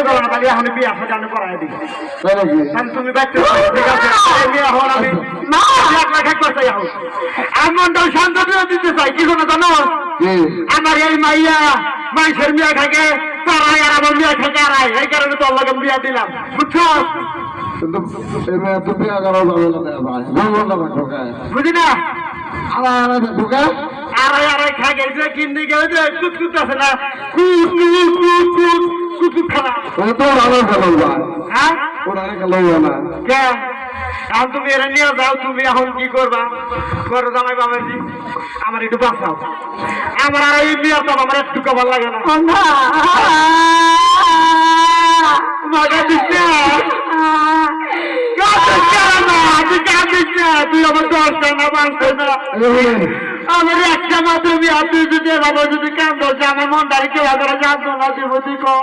করো না তাহলে এখন বিয়ে আসা জানো করাই দিই তাই নাকি? তুমি বাচ্চা ঠিক আছে বিয়ে হওয়ার আমি না 1,00,000 করতে যাও এমনটাও শান্ত দিতে চাই কি শোনো জানো কি? আমার এই মাইয়া মানুষের মেয়ে থাকে তারাই আর আমার মেয়ে থাকে আড়াই এই কারণে তোর লাগে বিয়া দিলাম বুঝছো কিন্তু এবার তো বিয়া করা যাবে না ভাই বলবো না ঢোকায় বুঝি না আমার ঢোকায় আড়াই আড়াই খাই গেছে কিনতে গেলে যে কুতকুত আছে না কুত কুত কুত কুত কুত খানা ও তো ভালো ভালো ভাই হ্যাঁ ওরা গেল না কে এখন তুমি এরা নিয়ে যাও তুমি এখন কি করবা করো জামাই বাবাজি আমার একটু বাঁচাও আমার আর এই বিয়ার তো আমার একটু ভালো লাগে না মাগা দিস না তুই আমার দশটা না বাঁচতে না আমার একটা মাত্র বিয়া তুই যদি বাবা যদি কান ধরছে আমার মন দাঁড়িয়ে কেউ জানতো না তুই বুঝি কো